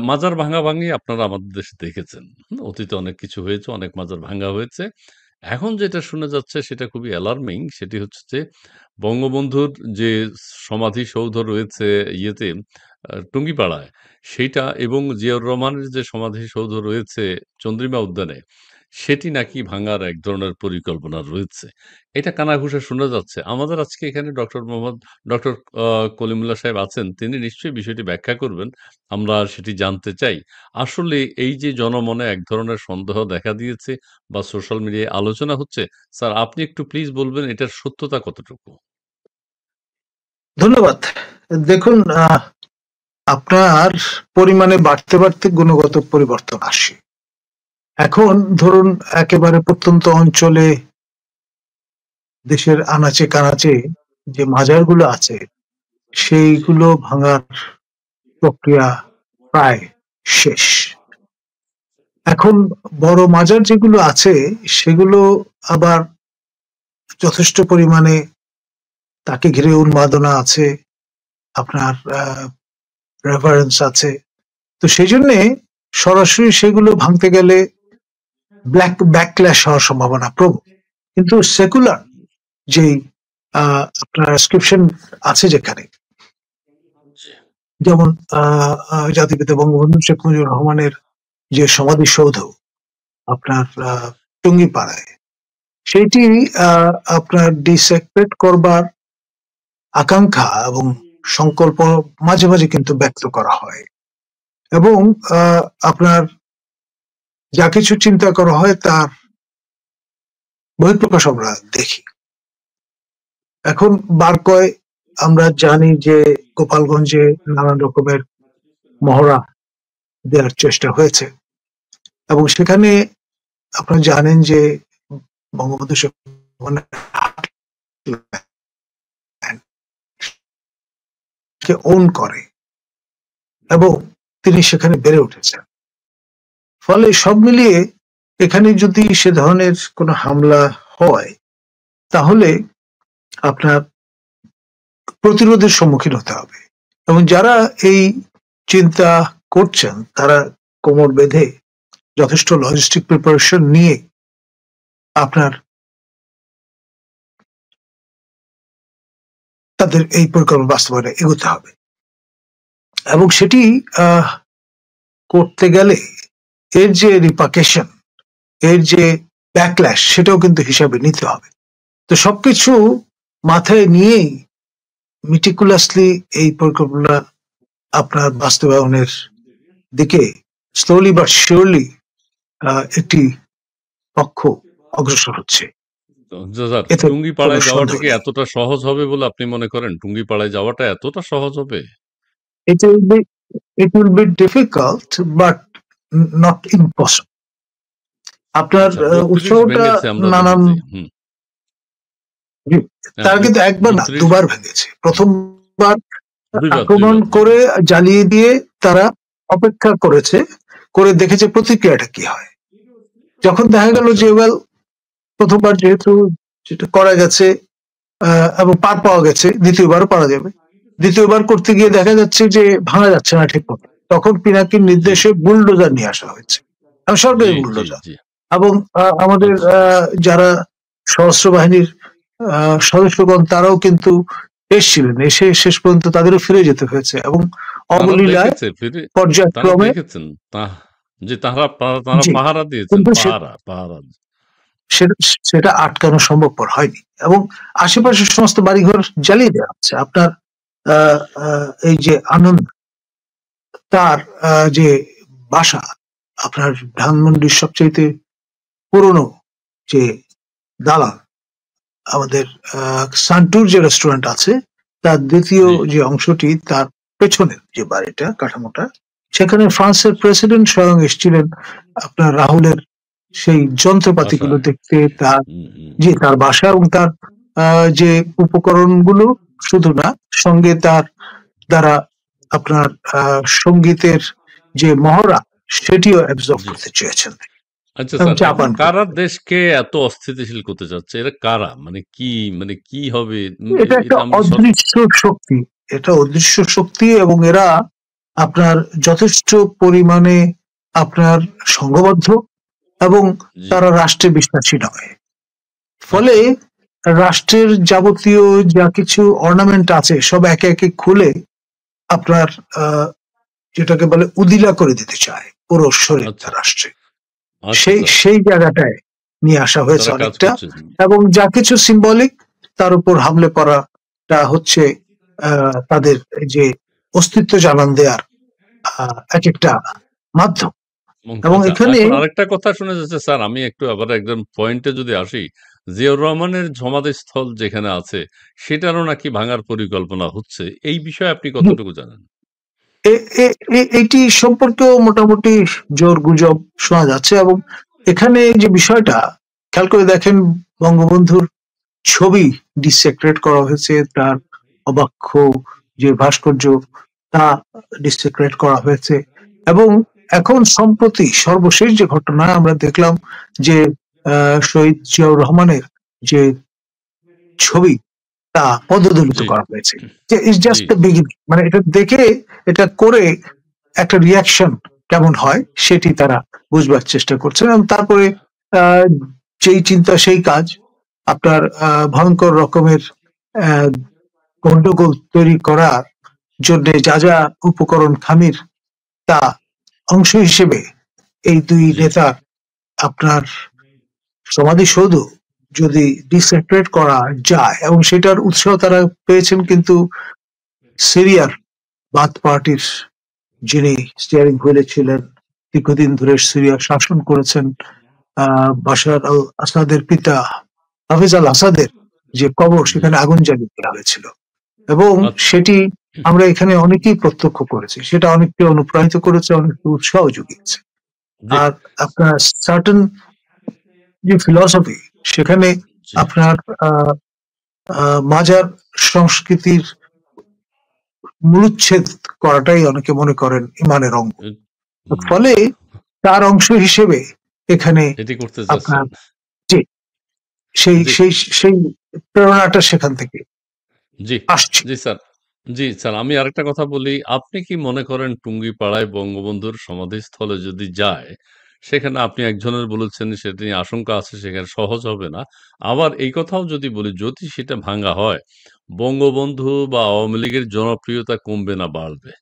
মাজার ভাঙাভাঙি আপনারা আমাদের দেশে দেখেছেন। অতীতে অনেক কিছু হয়েছে, অনেক মাজার ভাঙা হয়েছে। এখন যেটা শোনা যাচ্ছে সেটা খুবই অ্যালার্মিং। সেটি হচ্ছে যে বঙ্গবন্ধুর যে সমাধিসৌধ রয়েছে ইয়েতে টুঙ্গিপাড়ায়, সেইটা এবং জিয়াউর রহমানের যে সমাধিসৌধ রয়েছে চন্দ্রিমা উদ্যানে, সেটি নাকি ভাঙার এক ধরনের পরিকল্পনা রয়েছে। এটা কানাঘুষা শোনা যাচ্ছে। আমাদের আজকে এখানে ডক্টর কলিমুল্লাহ সাহেব আছেন। তিনি নিশ্চয়ই বিষয়টি ব্যাখ্যা করবেন। আমরা সেটি জানতে চাই। আসলে এই যে জনমনে এক ধরনের সন্দেহ দেখা দিয়েছে বা সোশ্যাল মিডিয়ায় আলোচনা হচ্ছে, স্যার আপনি একটু প্লিজ বলবেন এটার সত্যতা কতটুকু? ধন্যবাদ। দেখুন, আপনার পরিমাণে বাড়তে বাড়তে গুণগত পরিবর্তন আসে। এখন ধরুন একেবারে প্রত্যন্ত অঞ্চলে দেশের আনাচে কানাচে যে মাজারগুলো আছে সেইগুলো ভাঙার প্রক্রিয়া প্রায় শেষ। এখন বড় মাজার যেগুলো আছে সেগুলো আবার যথেষ্ট পরিমাণে তাকে ঘিরে উন্মাদনা আছে, আপনার রেফারেন্স আছে। তো সেই জন্যে সরাসরি সেগুলো ভাঙতে গেলে ব্যাকল্যাশ হওয়ার সম্ভাবনা প্রবল। কিন্তু সেকুলার যেই আপনার রেস্ট্রিকশন আছে যেখানে, যেমন জাতিপিতা বঙ্গবন্ধু শেখ মুজিবুর রহমানের যে সমাধিসৌধ আপনার টুঙ্গিপাড়ায়, সেইটি আপনার ডিসেক্রেট করবার আকাঙ্ক্ষা এবং সংকল্প মাঝে মাঝে কিন্তু ব্যক্ত করা হয়, এবং আপনার যা কিছু চিন্তা করা হয় তার বহিঃপ্রকাশ আমরা দেখি। এখন বারকয় আমরা জানি যে গোপালগঞ্জে নানান রকমের মহড়া দেওয়ার চেষ্টা হয়েছে, এবং সেখানে আপনারা জানেন যে বঙ্গবন্ধু শেখ কে ওন করে এবং তিনি সেখানে বেড়ে উঠেছেন। ফলে সব মিলিয়ে এখানে যদি সে ধরনের কোনো হামলা হয় তাহলে আপনার প্রতিরোধের সম্মুখীন হতে হবে, এবং যারা এই চিন্তা করছেন তারা কোমর বেঁধে যথেষ্ট লজিস্টিক প্রিপারেশন নিয়ে আপনার তাদের এই পরিকল্পনা বাস্তবায়নে এগোতে হবে, এবং সেটি করতে গেলে এর যে রিপাকেশন, এর যে ব্যাকল্যাশ, সেটাও কিন্তু হিসাবে নিতে হবে। তো সবকিছু মাথায় নিয়েই মিটিকুলাসলি এই পরিকল্পনা আপনার বাস্তবায়নের দিকে স্লোলি বাট শিওরলি একটি পক্ষ অগ্রসর হচ্ছে। স্যার, এতে টুঙ্গিপাড়ায় কোনো যাওয়াটা সন্দেহ কি নেই। এতটা সহজ হবে বলে আপনি মনে করেন? টুঙ্গিপাড়ায় যাওয়াটা এতটা সহজ হবে? It will be it will be difficult but not impossible. আপনার আচ্ছা, ৩২ উৎসাহটা ভেঙেছে আমরা নানান, দেখেছি। হুম। হ্যাঁ, তারা কিন্তু একবার না ৩২ দুবার ভেঙেছে। প্রথমবার ২ বার, ২ আক্রমণ বার। করে জ্বালিয়ে দিয়ে তারা অপেক্ষা করেছে, করে দেখেছে প্রতিক্রিয়াটা কি হয়। যখন দেখা গেল আচ্ছা। যে ওয়েল প্রথমবার যেহেতু যেটা করা গেছে এবং পার পাওয়া গেছে, দ্বিতীয়বারও পারা যাবে। দ্বিতীয়বার করতে গিয়ে দেখা যাচ্ছে যে ভাঙা যাচ্ছে না ঠিক মতো, তখন পিনাকির জি, নির্দেশে বুলডোজার নিয়ে আসা হয়েছে, সরকারি জি, জি, বুলডোজার। জি। এবং আমাদের আচ্ছা। যারা সশস্ত্র বাহিনীর সদস্যগণ তারাও কিন্তু এসছিলেন, এসে শেষ পর্যন্ত তাদেরও ফিরে যেতে হয়েছে, এবং তারা অবলীলায় দেখেছে ফিরে, তারা পর্যায়ক্রমে দেখেছেন। যে তারা জি, পাহারা দিয়েছেন, কিন্তু পাহারা। সেটা আটকানো সম্ভবপর হয়নি, এবং আশেপাশের সমস্ত বাড়িঘর জ্বালিয়ে দেওয়া হচ্ছে। আপনার এই যে আনন্দ তার যে বাসা, আপনার ধানমন্ডির সবচেয়ে পুরনো যে দালান, আমাদের সান্টুর যে রেস্টুরেন্ট আছে তার দ্বিতীয় জি, যে অংশটি, তার পেছনের যে বাড়িটা, কাঠামোটা, সেখানে ফ্রান্সের প্রেসিডেন্ট স্বয়ং এসেছিলেন আপনার রাহুলের সেই যন্ত্রপাতিগুলো বাসায়। দেখতে, তার হুম, হুম। যে তার বাসা এবং তার যে উপকরণগুলো, শুধু না, সঙ্গে তার দ্বারা আপনার সঙ্গীতের যে মহড়া সেটিও অ্যাবজর্ভ জি। করতে চেয়েছেন আচ্ছা এবং স্যার, চা এখন পান কারা করতে। দেশকে এত অস্থিতিশীল করতে চাচ্ছে? এরা কারা? মানে কি হবে? এটা একটা এটা আমাদের অদৃশ্য শক্তি, এটা অদৃশ্য শক্তি, এবং এরা আপনার যথেষ্ট পরিমাণে আপনার সংঘবদ্ধ এবং জি। তারা রাষ্ট্রে বিশ্বাসী নয়। ফলে আচ্ছা। রাষ্ট্রের যাবতীয় যা কিছু অর্নামেন্ট আছে সব একে একে খুলে আপনার যেটাকে বলে উদিলা করে দিতে চায় পুরো শরীরটা আচ্ছা। রাষ্ট্রে। আচ্ছা সেই স্যার। সেই জায়গাটায় নিয়ে আসা হয়েছে তারা কাজ অনেকটা, করছে। এবং যা কিছু সিম্বলিক তার উপর হামলে পড়াটা হচ্ছে তাদের যে অস্তিত্ব জানান দেওয়ার এক একটা মাধ্যম। এবং আচ্ছা, এখানে এখন আরেকটা কথা শোনা যাচ্ছে স্যার, আমি একটু আবার একদম পয়েন্টে যদি আসি, জিয়াউর রহমানের সমাধিস্থল যেখানে আছে সেটারও নাকি ভাঙার পরিকল্পনা হচ্ছে। এই বিষয়ে আপনি কতটুকু জানেন? এটি সম্পর্কেও মোটামুটি জোর গুজব শোনা যাচ্ছে, এবং এখানে যে বিষয়টা খেয়াল করে দেখেন, বঙ্গবন্ধুর ছবি ডিসেক্রেট করা হয়েছে, তার অবাক্ষ যে ভাস্কর্য তা ডিসেক্রেট করা হয়েছে, এবং এখন সম্প্রতি সর্বশেষ যে ঘটনা আমরা দেখলাম যে শহীদ জিয়াউর রহমানের যে ছবি তা পদদলিত জি, করা হয়েছে। যে it's G, just the beginning, মানে এটা দেখে, এটা করে একটা রিয়াকশন কেমন হয় সেটি তারা বুঝবার চেষ্টা করছেন, এবং তারপরে আহ, যেই চিন্তা সেই কাজ। আপনার ভয়ঙ্কর রকমের আহ, গন্ডগোল তৈরি করার জন্য যা যা উপকরণ খামির, তা অংশ হিসেবে এই দুই জি, নেতার আপনার সমাধিসৌধ যদি ডিসেক্রেট করা যায়, এবং সেটার উৎসাহ তারা পেয়েছেন কিন্তু সিরিয়ার বাথ পার্টির যিনি স্টিয়ারিং হুইলে ছিলেন, দীর্ঘদিন ধরে সিরিয়া শাসন করেছেন, বাশার আল আসাদের পিতা হাফিজ আল আসাদের যে কবর, জি। সেখানে আগুন জ্বালিয়ে দেওয়া হয়েছিল, এবং আচ্ছা। সেটি আমরা এখানে অনেকেই প্রত্যক্ষ করেছি। সেটা অনেককে অনুপ্রাণিত করেছে, অনেককে উৎসাহ জুগিয়েছে। জি, আর আপনার সার্টেন যে ফিলসফি, সেখানে জি, আপনার আহ, মাজার সংস্কৃতির মূলচ্ছেদ করাটাই অনেকে মনে করেন ইমানের অঙ্গ। এ হুম, ফলে তার অংশ হিসেবে এখানে এটি করতে আপনার চাচ্ছেন। যে সেই জি, সেই সেই প্রেরণাটা সেখান থেকে জি, আসছে। জি স্যার। জি স্যার, আমি আরেকটা কথা বলি। আপনি কি মনে করেন টুঙ্গিপাড়ায় বঙ্গবন্ধুর সমাধিস্থলে যদি যায়, সেখানে আপনি একজনের বলেছেন সেটা নিয়ে আশঙ্কা আছে সেখানে সহজ হবে না। আবার এই কথাও যদি বলি, যদি সেটা ভাঙা হয়, বঙ্গবন্ধু বা আওয়ামী লীগের জনপ্রিয়তা কমবে না বাড়বে?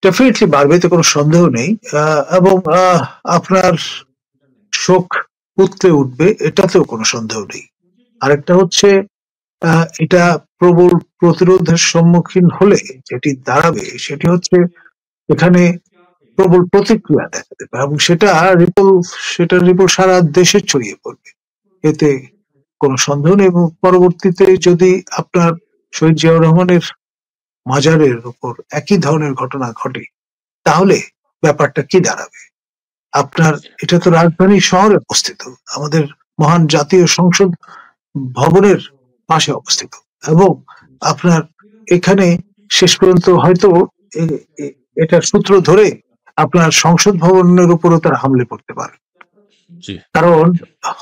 ডেফিনেটলি বাড়বে, তো কোনো সন্দেহ নেই। এবং আপনার শোক উতলে উঠবে, এটাতেও কোনো সন্দেহ নেই। আরেকটা হচ্ছে এটা প্রবল প্রতিরোধের সম্মুখীন হলে যেটি দাঁড়াবে সেটি হচ্ছে এখানে প্রবল প্রতিক্রিয়া দেখা দেবে, এবং সেটার রিপল সারা দেশে ছড়িয়ে পড়বে। এতে কোনো সন্দেহ নেই। এবং পরবর্তীতে যদি আপনার শহীদ জিয়াউর রহমানের মাজারের উপর একই ধরনের ঘটনা ঘটে, তাহলে ব্যাপারটা কি দাঁড়াবে? আপনার এটা তো রাজধানী শহরে অবস্থিত, আমাদের মহান জাতীয় সংসদ ভবনের পাশে অবস্থিত, এবং আপনার এখানে শেষ পর্যন্ত হয়তো এটার সূত্র ধরে আপনার সংসদ ভবনের উপরও তারা হামলে পড়তে পারে। জি, কারণ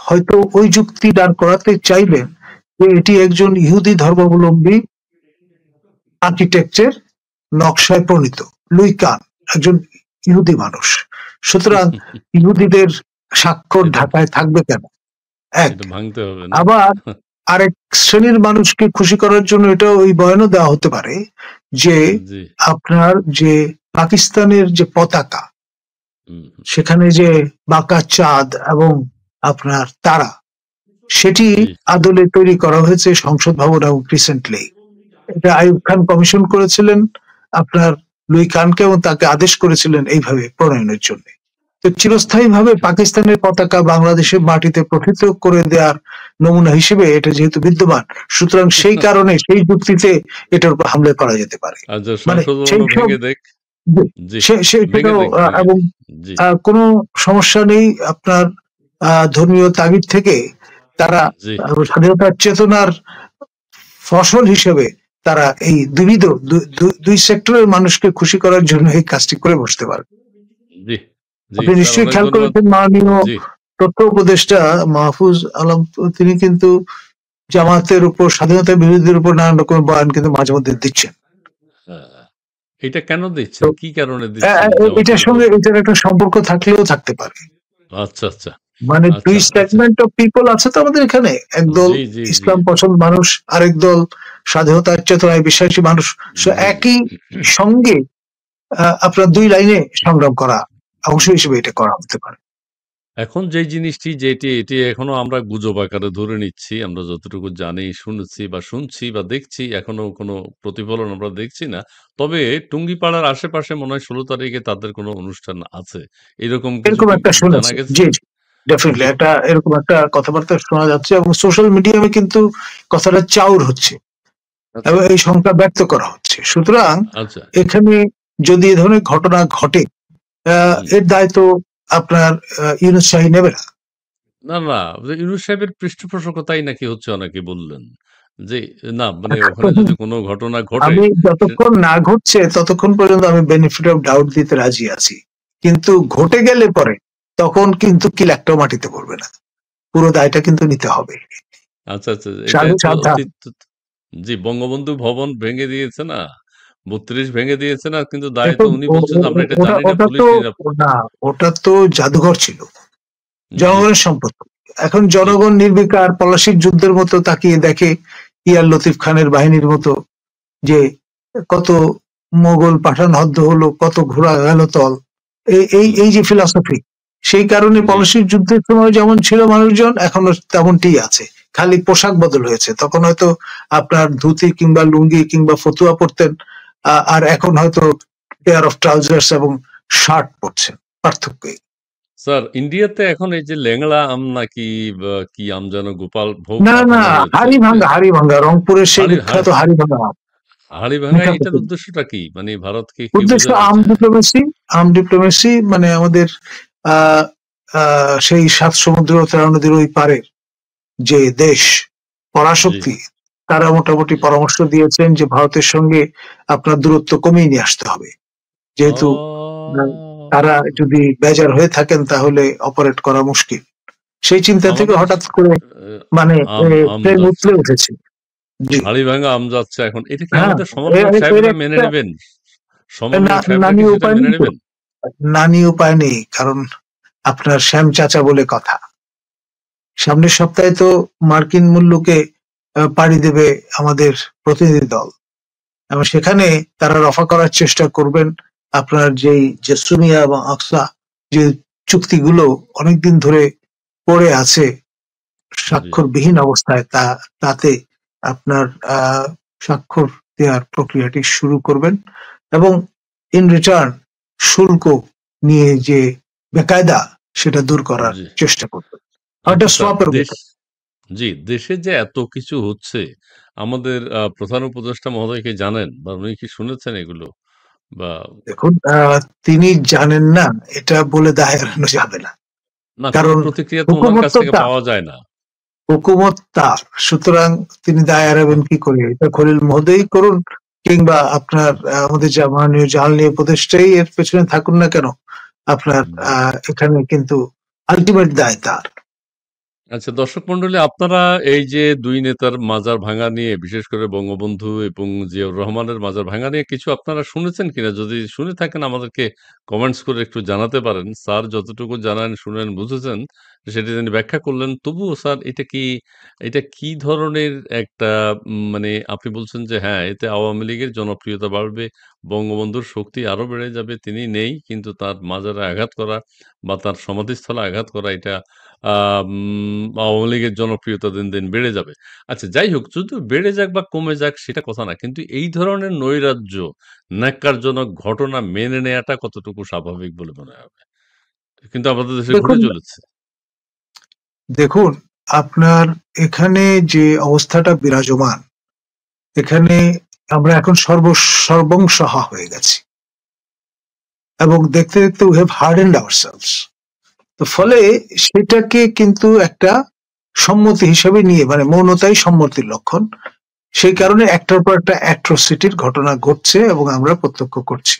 হয়তো ওই যুক্তি দাঁড় করাতে চাইবেন যে এটি একজন ইহুদি ধর্মাবলম্বী আর্কিটেকচার নকশায় প্রণীত। লুই কান একজন ইহুদি মানুষ, সুতরাং ইহুদিদের স্বাক্ষর এটা ঢাকায় থাকবে কেন? এক। এটা ভাঙতে হবে না? আবার আরেক শ্রেণীর মানুষকে খুশি করার জন্য এটা ওই বয়ানও দেওয়া হতে পারে যে জি, আপনার যে পাকিস্তানের যে পতাকা, হুম, হুম, সেখানে যে বাঁকা চাঁদ এবং আপনার তারা, সেটি জি, আদলে তৈরি করা হয়েছে সংসদ ভবন, এবং রিসেন্টলি এটা আইয়ুব খান কমিশন করেছিলেন আপনার লুই খানকে, এবং তাকে আদেশ করেছিলেন এইভাবে প্রণয়নের জন্য। তো চিরস্থায়ী ভাবে পাকিস্তানের পতাকা বাংলাদেশের মাটিতে প্রথিত করে দেওয়ার নমুনা হিসেবে এটা যেহেতু বিদ্যমান, সুতরাং সেই কারণে সেই যুক্তিতে এটার উপর হামলা করা যেতে পারে। আচ্ছা, মানে সংসদ সেই ভবনও সব ভেঙে দেখ। জি, ভেঙে সেটাও দেখ, ভেঙে এবং দেখ। জি, কোনো সমস্যা নেই। আপনার ধর্মীয় তাগিদ থেকে তারা জি, স্বাধীনতার চেতনার ফসল হিসেবে তারা এই দুই সেক্টরের মানুষকে খুশি করার জন্য এই কাজটি করে বসতে পারে। জি, জি আপনি স্যার, নিশ্চয়ই অনেক খেয়াল ধন্যবাদ। করেছেন, মাননীয় জি, তথ্য উপদেষ্টা মাহফুজ আলম তিনি কিন্তু জামাতের উপর, স্বাধীনতা বিরোধীদের উপর নানান রকমের বয়ান কিন্তু মাঝে মধ্যে দিচ্ছেন। হ্যাঁ। এটা কেন তো দিচ্ছেন? কি কারণে দিচ্ছেন? যে আমাকে এটার একটু সঙ্গে বলবেন? এটার একটা সম্পর্ক থাকলেও থাকতে পারে। আচ্ছা, আচ্ছা, মানে দুই আচ্ছা, আচ্ছা। সেগমেন্ট অফ পিপল আছে তো আমাদের এখানে, একদল জি, জি, জি, ইসলাম পছন্দ মানুষ, আরেক দল স্বাধীনতার চেতনায় বিশ্বাসী মানুষ। So জি। একই সঙ্গে আপনার দুই লাইনে সংগ্রাম করা অংশ হিসেবে এটা করা হতে পারে। এখন যেই জিনিসটি এটি এখনো আমরা গুজব আকারে ধরে নিচ্ছি। আমরা যতটুকু জানি, শুনেছি বা শুনছি বা দেখছি, এখনো কোনো প্রতিফলন আমরা দেখছি না। তবে টুঙ্গিপাড়ার আশেপাশে মনে হয় ১৬ তারিখে তাদের কোনো অনুষ্ঠান আছে। এরকম কিছু এরকম কি একটা জানা শুনেছি, গেছে? জি জি, ডেফিনেটলি জি। একটা এরকম একটা কথাবার্তা শোনা যাচ্ছে এবং সোশ্যাল মিডিয়ামে কিন্তু কথাটা চাউর হচ্ছে আচ্ছা, এবং এই সংখ্যা ব্যক্ত করা হচ্ছে। সুতরাং আচ্ছা। এখানে যদি এ ধরনের ঘটনা ঘটে, হুম। এর দায়িত্ব আপনার ইউনূস শাহী নেবে না। না, না, ইউনূস সাহেবের পৃষ্ঠপোষকতাই নাকি হচ্ছে অনেকে বললেন। যে না মানে ওখানে যদি কোনো ঘটনা ঘটে আমি সে যতক্ষণ না ঘটছে ততক্ষণ পর্যন্ত আমি বেনিফিট অফ ডাউট দিতে রাজি আছি, কিন্তু ঘটে গেলে পরে তখন কিন্তু কিল একটাও মাটিতে পড়বে না, পুরো দায়টা কিন্তু নিতে হবে। আচ্ছা, আচ্ছা। এটা সাধু তো সাবধান। অতীত জি, বঙ্গবন্ধু ভবন ভেঙে দিয়েছে না? ৩২ ভেঙে দিয়েছে না? কিন্তু দায় তো দেখুন উনি বলছেন যে আমরা এটা ওটা জানি না, ওটা পুলিশ তো নিরাপদ। না, ওটা তো জাদুঘর ছিল, জি, জনগণের সম্পত্তি। এখন জি, জনগণ নির্বিকার পলাশির যুদ্ধের মতো তাকিয়ে দেখে ইয়ার লতিফ খানের বাহিনীর মতো যে কত মোগল পাঠান হদ্দ হলো, কত ঘোড়া গেল তল। এই হুম, এই যে ফিলসফি, সেই কারণে জি, পলাশির যুদ্ধের সময় যেমন ছিল মানুষজন, এখনো তেমনটিই আছে, খালি পোশাক বদল হয়েছে। তখন হয়তো আপনার ধুতি কিংবা লুঙ্গি কিংবা ফতুয়া পরতেন, আর এখন হয়তো পেয়ার অফ ট্রাউজার্স এবং শার্ট পরছেন, পার্থক্যই। স্যার ইন্ডিয়াতে এখন এই যে ল্যাংড়া আম নাকি বা কি আম যেন গোপাল ভোগ না না, পাঠানো হয়েছে যে হাড়িভাঙ্গা, হাড়িভাঙ্গা, রংপুরের সেই হাড়ি বিখ্যাত হাড়িভাঙ্গা আম, হাড়িভাঙ্গা বিখ্যাত। এটার উদ্দেশ্যটা কি? মানে ভারতকে কি উদ্দেশ্য বোঝাতে আর্ম চায়? ডিপ্লোমেসি, আর্ম ডিপ্লোমেসি মানে আমাদের আহ, সেই সাত সমুদ্র তেরো নদীর ওই পারের যে দেশ জি, পরাশক্তি, তারা মোটামুটি জি। পরামর্শ দিয়েছেন যে ভারতের সঙ্গে আপনার দূরত্ব কমিয়ে নিয়ে আসতে হবে, যেহেতু ও! আহ, তারা যদি বেজার হয়ে থাকেন তাহলে অপারেট করা মুশকিল। সেই চিন্তা থেকে আমাদের হঠাৎ করে মানে আম ট্রেন যাচ্ছে। উতলে উঠেছে। জি, হাড়িভাঙ্গা আম যাচ্ছে এখন। এটা কি হ্যাঁ, আমাদের সমন্বয়ক এর সাহেবরা মেনে একটা নেবেন? সমন্বয়ক সাহেবরা কি নানি সেটা উপায় মেনে নেই তো, নেবেন? নানি উপায় নেই, কারণ আপনার শ্যাম চাচা বলে কথা। সামনের সপ্তাহে তো মার্কিন মুল্লুকে পাড়ি দেবে আমাদের প্রতিনিধি দল, এবং সেখানে তারা রফা করার চেষ্টা করবেন আপনার যেই জেসুমিয়া এবং আকসা যে চুক্তিগুলো অনেকদিন ধরে পড়ে আছে জি। স্বাক্ষরবিহীন অবস্থায়, তাতে আপনার স্বাক্ষর দেওয়ার প্রক্রিয়াটি শুরু করবেন এবং ইন রিটার্ন শুল্ক নিয়ে যে বেকায়দা সেটা দূর করার জি। চেষ্টা করবেন। একটা আচ্ছা স্যার, সোয়াপের দেশ মতো। জি, দেশে যে এত কিছু হচ্ছে, আমাদের প্রধান উপদেষ্টা মহোদয় কি জানেন? বা উনি কি শুনেছেন এগুলো? বা দেখুন, তিনি জানেন না এটা বলে দায় এড়ানো যাবে না, না কোনো কারণ প্রতিক্রিয়া তো উনার হুকুমত কাছ তো থেকে তার, পাওয়া যায় না। হুকুমত তার, সুতরাং তিনি দায় এড়াবেন আ কি করে? এটা খলিল মহোদয় করুন কিংবা আপনার আমাদের যা মাননীয় জ্বালানি উপদেষ্টাই এর পেছনে থাকুন না কেন, আপনার জি। এখানে কিন্তু আলটিমেট দায় তার। আচ্ছা দর্শক মণ্ডলী আপনারা এই যে ২ নেতার মাজার ভাঙা নিয়ে বিশেষ করে বঙ্গবন্ধু এবং জিয়াউর রহমানের মাজার ভাঙা নিয়ে কিছু আপনারা শুনেছেন কিনা? যদি শুনে থাকেন আমাদেরকে কমেন্টস করে একটু জানাতে পারেন। স্যার যতটুকু জানান, শুনেন, বুঝেছেন সেটি তিনি ব্যাখ্যা করলেন। তবুও স্যার এটা কি ধরনের একটা মানে আপনি বলছেন যে হ্যাঁ, এতে আওয়ামী লীগের জনপ্রিয়তা বাড়বে, বঙ্গবন্ধুর শক্তি আরো বেড়ে যাবে। তিনি নেই কিন্তু তার মাজারে আঘাত করা বা তার সমাধিস্থলে আঘাত করা এটা আওয়ামী লীগের জনপ্রিয়তা দিন, দিন বেড়ে যাবে। আচ্ছা যাই হোক, যদিও বেড়ে যাক বা কমে যাক সেটা কথা না। কিন্তু এই ধরনের নৈরাজ্য, ন্যাক্কারজনক ঘটনা মেনে নেয়াটা কতটুকু স্বাভাবিক বলে মনে হবে? কিন্তু আমাদের দেশে ঘটে দেখুন, চলেছে। দেখুন, আপনার এখানে যে অবস্থাটা বিরাজমান, এখানে আমরা এখন সর্বংসহা হয়ে গেছি এবং দেখতে দেখতে উই হ্যাভ হার্ডেন্ড আওয়ারসেলভস। তো ফলে আচ্ছা, সেটাকে কিন্তু একটা সম্মতি হিসেবে নিয়ে, মানে মৌনতাই সম্মতির লক্ষণ, সেই হুম, কারণে একটার পর একটা অ্যাট্রোসিটির ঘটনা ঘটছে এবং আমরা প্রত্যক্ষ করছি।